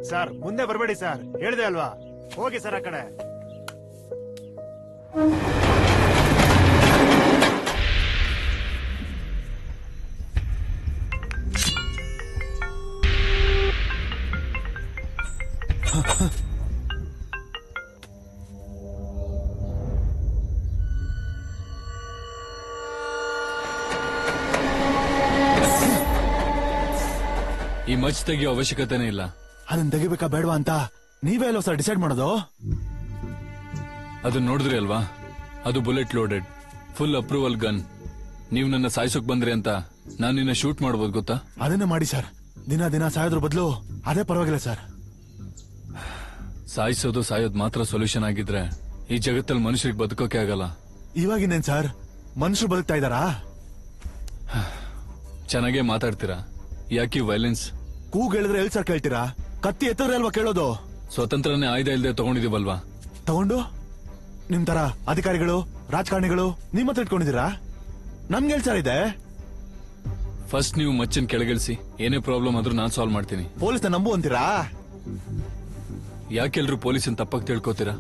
Sir ಮುಂದೆ ಬರಬೇಡಿ sir, ಹೇಳಿದೆ ಅಲ್ವಾ? ಹೋಗಿ ಸರ್ ಆ ಕಡೆ. ಈ ಮಚ್ ತೆಗಿಯೋ ಅವಶ್ಯಕತೆನೇ ಇಲ್ಲ. ಅದನ್ನ ತೆಗಿಬೇಕಾ ಬೇಡವಾ ಅಂತ ನೀವೇ ಅಲ್ವಾ ಸರ್ ಡಿಸೈಡ್ ಮಾಡೋದು? ಅದನ್ನ ನೋಡಿದ್ರಿ ಅಲ್ವಾ? ಅದು bullet loaded, full approval gun. ನೀವು ನನ್ನ ಸಾಯಿಸೋಕ್ ಬಂದ್ರಿ ಅಂತ ನಾನು ನಿನ್ನ ಶೂಟ್ ಮಾಡಬಹುದು ಗೊತ್ತಾ? ಅದನ್ನೇ ಮಾಡಿ ಸರ್. ದಿನ ದಿನ ಸಾಯೋದ್ರ ಬದಲು ಅದೇ ಪರವಾಗಿಲ್ಲ ಸರ್. ಸಾಯಿಸೋದು ಸಾಯೋದು ಮಾತ್ರ ಸೊಲ್ಯೂಷನ್ ಆಗಿದ್ರೆ ಈ ಜಗತ್ತಲ್ಲಿ ಮನುಷ್ಯರಿಗೆ ಬದುಕೋಕೆ ಆಗಲ್ಲ. ಇವಾಗಿನೇನ್ ಸರ್ ಮನುಷ್ಯರು ಬದುಕ್ತಾ ಇದಾರಾ? ಚೆನ್ನಾಗೇ ಮಾತಾಡ್ತೀರಾ, ಯಾಕೆ ವೈಲೆನ್ಸ್? ಕೂಗ್ ಹೇಳಿದ್ರೆ ಎಲ್ ಸರ್ ಕೇಳ್ತೀರಾ? ಕತ್ತಿ ಎತ್ತಿದ್ರೆ ಅಲ್ವಾ ಕೇಳೋದು? ಸ್ವತಂತ್ರನೇ ಆಯುಧ ಇಲ್ಲದೆ ತಗೊಂಡಿದೀವಲ್ವಾ? ತಗೊಂಡು ನಿಮ್ ತರ ಅಧಿಕಾರಿಗಳು ರಾಜಕಾರಣಿಗಳು ನಿಮ್ಮ ಹತ್ರ ಇಟ್ಕೊಂಡಿದ್ದೀರಾ? ನಮ್ಗೆ ಎಲ್ ಸರ್ ಇದೆ? ಫಸ್ಟ್ ನೀವು ಮಚ್ಚನ್ ಕೆಳಗಿಳಿಸಿ, ಏನೇ ಪ್ರಾಬ್ಲಮ್ ಆದ್ರೂ ನಾನ್ ಸಾಲ್ವ್ ಮಾಡ್ತೀನಿ. ಪೊಲೀಸ್ ನಂಬು ಅಂತೀರಾ? ಯಾಕೆಲ್ರು ಪೊಲೀಸನ್ ತಪ್ಪಾಗಿ ತಿಳ್ಕೊತೀರಾ?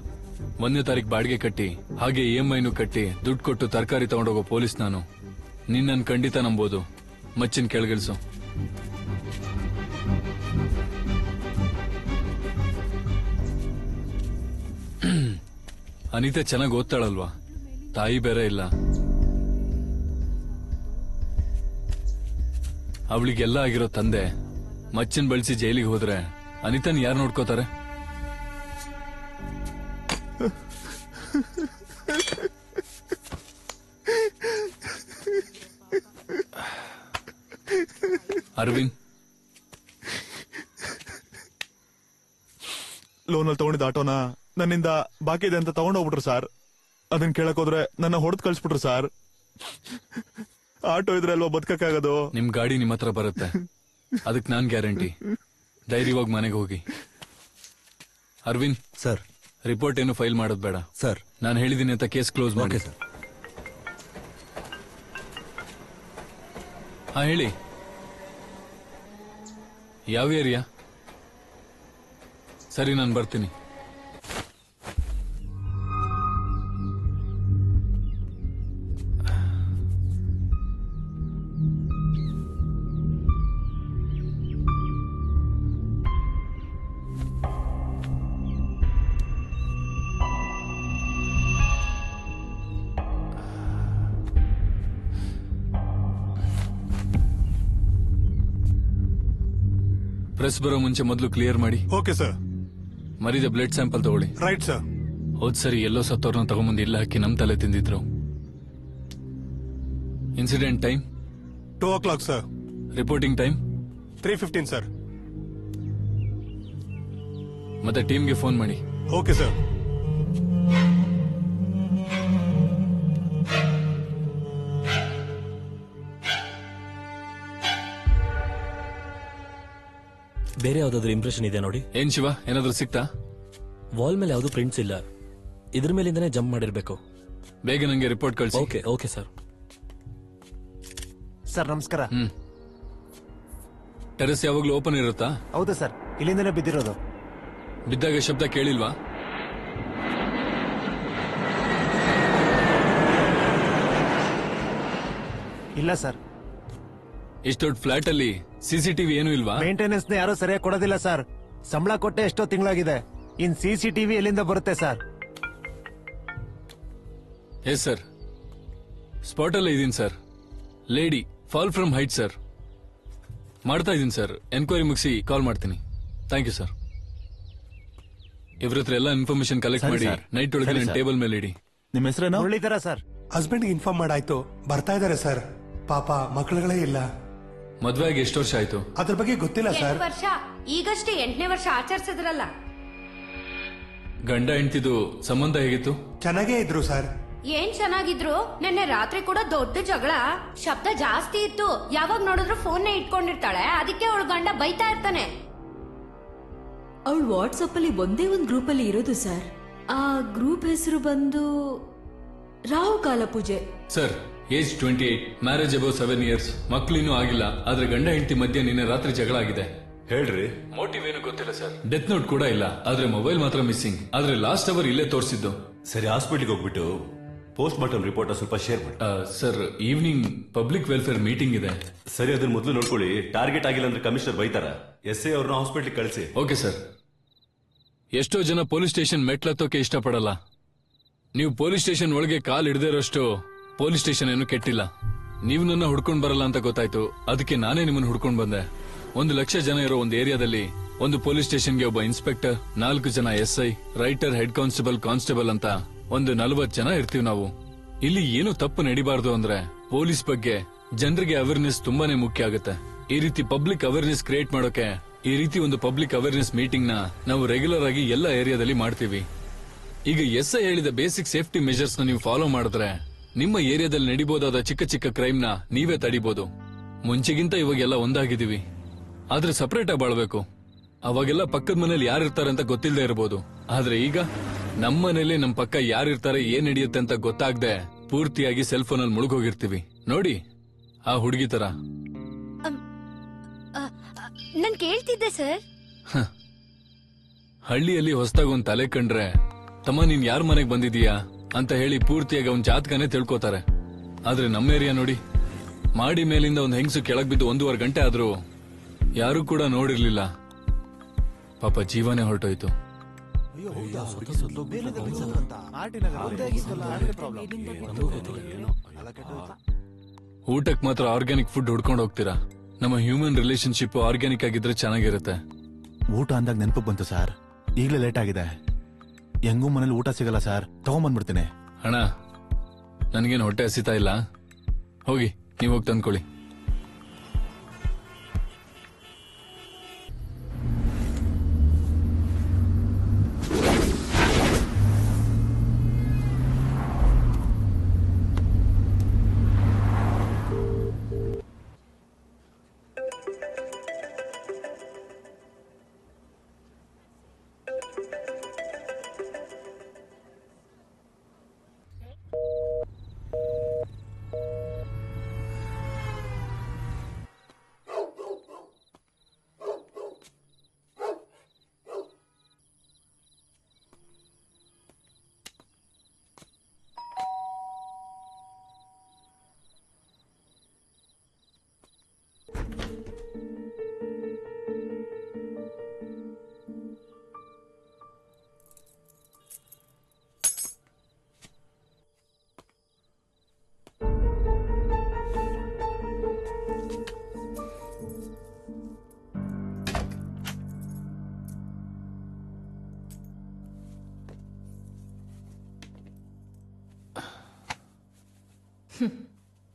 1ನೇ ತಾರೀಕು ಬಾಡಿಗೆ ಕಟ್ಟಿ ಹಾಗೆ EMI ಕಟ್ಟಿ ದುಡ್ಡು ಕೊಟ್ಟು ತರಕಾರಿ ತಗೊಂಡೋಗೋ ಪೊಲೀಸ್ ನಾನು. ನಿನ್ನನ್ ಖಂಡಿತ ನಂಬೋದು. ಮಚ್ಚನ್ ಕೆಳಗಿಳಿಸು. ಅನಿತಾ ಚೆನ್ನಾಗಿ ಓದ್ತಾಳಲ್ವಾ? ತಾಯಿ ಬೇರೆ ಇಲ್ಲ. ಅವಳಿಗೆಲ್ಲ ಆಗಿರೋ ತಂದೆ ಮಚ್ಚನ್ ಬಳಸಿ ಜೈಲಿಗೆ ಹೋದ್ರೆ ಅನಿತಾನ್ ಯಾರು ನೋಡ್ಕೋತಾರೆ? ಅರವಿಂದ್, ಲೋನಲ್ಲಿ ತಗೊಂಡಿದ್ದ ಆಟೋನ ನನ್ನಿಂದ ಬಾಕಿ ಇದೆ ಅಂತ ತಗೊಂಡೋಗ್ಬಿಟ್ರು ಸರ್. ಅದನ್ನ ಕೇಳಕ್ ಹೋದ್ರೆ ನನ್ನ ಹೊಡೆದ್ ಕಳ್ಸ್ಬಿಟ್ರು ಸರ್. ಆಟೋ ಇದ್ರೆ ಅಲ್ವಾ ಬದುಕಕ್ಕಾಗೋದು? ನಿಮ್ ಗಾಡಿ ನಿಮ್ ಹತ್ರ ಬರುತ್ತೆ, ಅದಕ್ಕೆ ನಾನ್ ಗ್ಯಾರಂಟಿ. ಧೈರ್ಯವಾಗಿ ಮನೆಗೆ ಹೋಗಿ. ಅರವಿಂದ್ ಸರ್, ರಿಪೋರ್ಟ್ ಏನು ಫೈಲ್ ಮಾಡೋದ್ ಬೇಡ ಸರ್. ನಾನು ಹೇಳಿದೀನಿ ಅಂತ ಕೇಸ್ ಕ್ಲೋಸ್ ಮಾಡಿ. ಸರ್. ಹಾ ಹೇಳಿ, ಯಾವ ಏರಿಯಾ? ಸರಿ, ನಾನು ಬರ್ತೀನಿ. ಪ್ರೆಸ್ ಬರೋ ಮುಂಚೆ ಮೊದಲು ಕ್ಲಿಯರ್ ಮಾಡಿ. Okay sir. ಮರಿದ ಬ್ಲಡ್ ಸ್ಯಾಂಪಲ್ ತಗೊಳ್ಳಿ. Right sir. ಹೋದ್ ಸರಿ ಎಲ್ಲೋ ಸತ್ತವ್ರನ್ನ ತಗೊಂಬಂದು ಇಲ್ಲ ಹಾಕಿ ನಮ್ ತಲೆ ತಿಂದಿದ್ರು. Incident time 2 o'clock sir. Reporting time 3:15 sir. ಮತ್ತೆ ಟೀಮ್ಗೆ ಫೋನ್ ಮಾಡಿ. Okay sir. ಬೇರೆ ಯಾವ್ದಾದ್ರು ಇಂಪ್ರೆಷನ್ ಇದೆ ನೋಡಿ. ಏನ್ ಶಿವ, ಏನಾದ್ರೂ ಸಿಕ್ತಾ? ವಾಲ್ ಮೇಲೆ ಯಾವ್ದು ಪ್ರಿಂಟ್ಸ್ ಇಲ್ಲ. ಇದ್ರ ಮೇಲಿಂದಾನೇ ಜಂಪ್ ಮಾಡಿರ್ಬೇಕು. ಬೇಗ ನಂಗೆ ರಿಪೋರ್ಟ್ ಕಳಿಸಿ. Okay okay sir. ಸರ್ ನಮಸ್ಕಾರ. ಟೆರೆಸ್ ಯಾವಾಗ್ಲೂ ಓಪನ್ ಇರುತ್ತಾ? ಹೌದು ಸರ್, ಇಲ್ಲಿಂದನೇ ಬಿದ್ದಿರೋದು. ಬಿದ್ದಾಗ ಶಬ್ದ ಕೇಳಿಲ್ವಾ? ಇಲ್ಲ ಸರ್. ಇಷ್ಟು ದೊಡ್ಡ ಫ್ಲಾಟ್ ಅಲ್ಲಿ CCTV ಏನೂ ಇಲ್ವಾ? ಮೇಂಟೆನೆನ್ಸ್ ಯಾರು ಸರಿಯಾಗಿ ಕೊಡೋದಿಲ್ಲ ಸರ್. ಸಂಬಳ ಕೊಟ್ಟೆ ಎಷ್ಟೋ ತಿಂಗಳಾಗಿದೆ. ಇನ್ CCTV ಎಲ್ಲಿಂದ ಬರುತ್ತೆ ಸರ್? ಎಸ್ ಸರ್, ಸ್ಪಾಟ್ ಅಲ್ಲೇ ಇದೀನಿ sir. Lady fall from height sir. ಮಾಡ್ತಾ ಇದೀನಿ ಸರ್. ಎನ್ಕ್ವೈರಿ ಮುಗಿಸಿ ಕಾಲ್ ಮಾಡ್ತೀನಿ. Thank you sir. ಇವ್ರ ಹತ್ರ ಎಲ್ಲ ಇನ್ಫಾರ್ಮೇಶನ್ ಕಲೆಕ್ಟ್ ಮಾಡಿ ನೈಟ್ ಒಳಗೆ ನನ್ನ ಟೇಬಲ್ ಮೇಲೆ ಇಡಿ. ನಿಮ್ಮ ಹೆಸರೇನು? ಮುರಳೀಧರ ಸರ್. ಹಸ್ಬೆಂಡ್ಗೆ ಇನ್ಫಾರ್ಮ್ ಮಾಡಾಯ್ತು, ಬರ್ತಾ ಇದಾರೆ ಸರ್. ಪಾಪ ಮಕ್ಕಳುಗಳೇ ಇಲ್ಲ. ಮದ್ವೆ ಆಗಿ ಎಷ್ಟು ವರ್ಷ ಆಯ್ತು? ಅದ್ರ ಬಗ್ಗೆ ಗೊತ್ತಿಲ್ಲ ಸರ್. 8 ವರ್ಷ. ಈಗಷ್ಟೇ 8ನೇ ವರ್ಷ ಆಚರಿಸಿದ್ರಲ್ಲ. ಗಂಡ ಹೆಂಡ್ತಿದು ಸಂಬಂಧ ಹೇಗಿತ್ತು? ಚೆನ್ನಾಗೇ ಇದ್ರು ಸರ್. ಏನ್ ಚೆನ್ನಾಗಿದ್ರು. ನಿನ್ನೆ ರಾತ್ರಿ ಕೂಡ ದೊಡ್ಡ ಜಗಳ. ಶಬ್ದ ಜಾಸ್ತಿ ಇತ್ತು. ಯಾವಾಗ ನೋಡಿದ್ರು ಫೋನ್ ಇಟ್ಕೊಂಡಿರ್ತಾಳೆ. ಅದಕ್ಕೆ ಅವಳ ಗಂಡ ಬೈತಾ ಇರ್ತಾನೆ. ಅವಳು ವಾಟ್ಸಪ್ ಅಲ್ಲಿ ಒಂದೇ ಒಂದು ಗ್ರೂಪ್ ಅಲ್ಲಿ ಇರೋದು ಸರ್. ಆ ಗ್ರೂಪ್ ಹೆಸರು ಬಂದು ರಾಹುಕಾಲ ಪೂಜೆ. Sir, age 28, marriage above 7 years, ಮಕ್ಕಳಿನ್ನೂ ಆಗಿಲ್ಲ. ಆದ್ರೆ ಗಂಡ ಹೆಂಡತಿ ಮಧ್ಯೆ ನಿನ್ನೆ ರಾತ್ರಿ ಜಗಳ ಆಗಿದೆ. ಹೇಳ್ರಿ. ಮೋಟಿವ್ ಏನು ಗೊತ್ತಿಲ್ಲ ಸರ್. ಡೆತ್ ನೋಟ್ ಕೂಡ ಇಲ್ಲ, ಆದ್ರೆ ಮೊಬೈಲ್ ಮಾತ್ರ ಮಿಸ್ಸಿಂಗ್. ಆದ್ರೆ ಲಾಸ್ಟ್ ಅವರ್ ಇಲ್ಲೇ ತೋರಿಸಿದ್ದು. ಸರಿ, ಹಾಸ್ಪಿಟ್ಲಿಗೆ ಹೋಗ್ಬಿಟ್ಟು ಪೋಸ್ಟ್ ಮಾರ್ಟಮ್ ರಿಪೋರ್ಟ್ ಸ್ವಲ್ಪ ಶೇರ್ ಮಾಡಿ. Sir, evening public welfare meeting ಇದೆ. ಸರಿ, ಅದನ್ನ ಮೊದಲು ನೋಡ್ಕೊಳ್ಳಿ. ಟಾರ್ಗೆಟ್ ಆಗಿಲ್ಲ ಅಂದ್ರೆ ಕಮಿಷನರ್ ಬೈತಾರ. ಎಸ್ಐ ಅವ್ರನ್ನ ಹಾಸ್ಪಿಟ್ಲಿಗೆ ಕಳಿಸಿ. Okay sir. ಎಷ್ಟೋ ಜನ ಪೊಲೀಸ್ ಸ್ಟೇಷನ್ ಮೆಟ್ಲತ್ತೋಕೆ ಇಷ್ಟಪಡಲ್ಲ. ನೀವು ಪೊಲೀಸ್ ಸ್ಟೇಷನ್ ಒಳಗೆ ಕಾಲ್ ಹಿಡ್ದಿರೋಷ್ಟು ಪೊಲೀಸ್ ಸ್ಟೇಷನ್ ಏನು ಕೆಟ್ಟಿಲ್ಲ. ನೀವು ನನ್ನ ಹುಡ್ಕೊಂಡ್ ಬರಲ್ಲ ಅಂತ ಗೊತ್ತಾಯ್ತು, ಅದಕ್ಕೆ ನಾನೇ ನಿಮ್ಮನ್ನ ಹುಡ್ಕೊಂಡ್ ಬಂದೆ. 1,00,000 ಜನ ಇರೋ ಒಂದು ಏರಿಯಾದಲ್ಲಿ ಒಂದು ಪೊಲೀಸ್ ಸ್ಟೇಷನ್ಗೆ ಒಬ್ಬ ಇನ್ಸ್ಪೆಕ್ಟರ್, 4 ಜನ ಎಸ್ಐ, ರೈಟರ್, ಹೆಡ್ ಕಾನ್ಸ್ಟೇಬಲ್ ಅಂತ ಒಂದು 40 ಜನ ಇರ್ತೀವಿ ನಾವು. ಇಲ್ಲಿ ಏನು ತಪ್ಪು ನಡಿಬಾರ್ದು ಅಂದ್ರೆ ಪೊಲೀಸ್ ಬಗ್ಗೆ ಜನರಿಗೆ ಅವೇರ್ನೆಸ್ ತುಂಬಾನೇ ಮುಖ್ಯ ಆಗುತ್ತೆ. ಈ ರೀತಿ ಪಬ್ಲಿಕ್ ಅವೇರ್ನೆಸ್ ಕ್ರಿಯೇಟ್ ಮಾಡೋಕೆ ಈ ರೀತಿ ಒಂದು ಪಬ್ಲಿಕ್ ಅವೇರ್ನೆಸ್ ಮೀಟಿಂಗ್ ನ ನಾವು ರೆಗ್ಯುಲರ್ ಆಗಿ ಎಲ್ಲ ಏರಿಯಾದಲ್ಲಿ ಮಾಡ್ತೀವಿ. ಈಗ ಎಸ್ಐ ಹೇಳಿದ ಬೇಸಿಕ್ ಸೇಫ್ಟಿ ಮೆಜರ್ಸ್ ನ ನೀವು ಫಾಲೋ ಮಾಡಿದ್ರೆ ನಿಮ್ಮ ಏರಿಯಾದಲ್ಲಿ ನಡಿಬಹುದಾದ ಚಿಕ್ಕ ಚಿಕ್ಕ ಕ್ರೈಮ್ ನ ನೀವೇ ತಡಿಬಹುದು. ಮುಂಚೆಗಿಂತ ಇವಾಗೆಲ್ಲ ಒಂದಾಗಿದ್ದೀವಿ, ಆದ್ರೆ ಸಪರೇಟ್ ಆಗಿ ಬಾಳ್ಬೇಕು. ಅವಾಗೆಲ್ಲ ಪಕ್ಕದ ಮನೇಲಿ ಯಾರಿರ್ತಾರೆ ಅಂತ ಗೊತ್ತಿಲ್ಲದೆ ಇರಬಹುದು, ಆದ್ರೆ ಈಗ ನಮ್ಮ ಮನೇಲಿ ನಮ್ ಪಕ್ಕ ಯಾರಿರ್ತಾರೆ, ಏನ್ ನಡೆಯುತ್ತೆ ಅಂತ ಗೊತ್ತಾಗದೆ ಪೂರ್ತಿಯಾಗಿ ಸೆಲ್ ಫೋನ್ ಅಲ್ಲಿ ಮುಳುಗೋಗಿರ್ತೀವಿ. ನೋಡಿ ಆ ಹುಡುಗಿ ತರ. ನಾನ್ ಕೇಳ್ತಿದ್ದೆ ಸರ್. ಹಳ್ಳಿಯಲ್ಲಿ ಹೊಸದಾಗಿ ಒಂದ್ ತಲೆ ಕಂಡ್ರೆ ತಮ್ಮ ನೀನ್ ಯಾರ ಮನೆಗ್ ಬಂದಿದೀಯಾ ಅಂತ ಹೇಳಿ ಪೂರ್ತಿಯಾಗಿ ಅವ್ನ್ ಜಾತಕನೇ ತಿಳ್ಕೊತಾರೆ. ಆದ್ರೆ ನಮ್ಮ ಏರಿಯಾ ನೋಡಿ, ಮಾಡಿ ಮೇಲಿಂದ ಒಂದ್ ಹೆಂಗಸು ಕೆಳಗ್ ಬಿದ್ದು 1.5 ಗಂಟೆ ಆದ್ರೂ ಯಾರು ಕೂಡ ನೋಡಿರ್ಲಿಲ್ಲ. ಪಾಪ ಜೀವನೇ ಹೊರಟೋಯ್ತು. ಊಟಕ್ ಮಾತ್ರ ಆರ್ಗ್ಯಾನಿಕ್ ಫುಡ್ ಹುಡ್ಕೊಂಡು ಹೋಗ್ತೀರಾ. ನಮ್ಮ ಹ್ಯೂಮನ್ ರಿಲೇಶನ್ಶಿಪ್ ಆರ್ಗ್ಯಾನಿಕ್ ಆಗಿದ್ರೆ ಚೆನ್ನಾಗಿರುತ್ತೆ. ಊಟ ಅಂದಾಗ ನೆನಪು ಬಂತು ಸರ್, ಈಗಲೇ ಲೇಟ್ ಆಗಿದೆ. ಹೆಂಗೂ ಮನೇಲಿ ಊಟ ಸಿಗಲ್ಲ ಸರ್, ತಗೊಂಬಂದ್ಬಿಡ್ತೀನಿ. ಅಣ್ಣ, ನನ್ಗೇನು ಹೊಟ್ಟೆ ಹಸಿತಾ ಇಲ್ಲ, ಹೋಗಿ ನೀವು ಹೋಗಿ ತಂದ್ಕೊಳ್ಳಿ.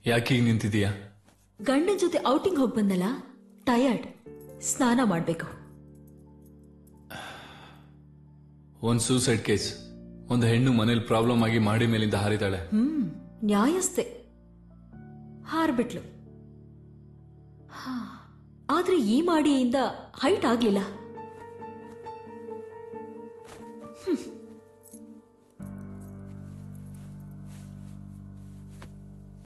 ಯಾಕೀಗ ನಿಂತಿದೀಯಾ? ಗಂಡನ ಜೊತೆ ಔಟಿಂಗ್ ಹೋಗಿ ಬಂದಲ್ಲ, ಟಯರ್ಡ್, ಸ್ನಾನ ಮಾಡ್ಬೇಕು. ಒಂದ್ ಸೂಸೈಡ್ ಕೇಸ್. ಒಂದು ಹೆಣ್ಣು ಮನೇಲಿ ಪ್ರಾಬ್ಲಮ್ ಆಗಿ ಮಾಡಿ ಮೇಲಿಂದ ಹಾರಿದಾಳೆ. ನ್ಯಾಯಸ್ಥೆ ಹಾರ್ಬಿಟ್ಲು. ಆದ್ರೆ ಈ ಮಾಡಿಯಿಂದ ಹೈಟ್ ಆಗ್ಲಿಲ್ಲ.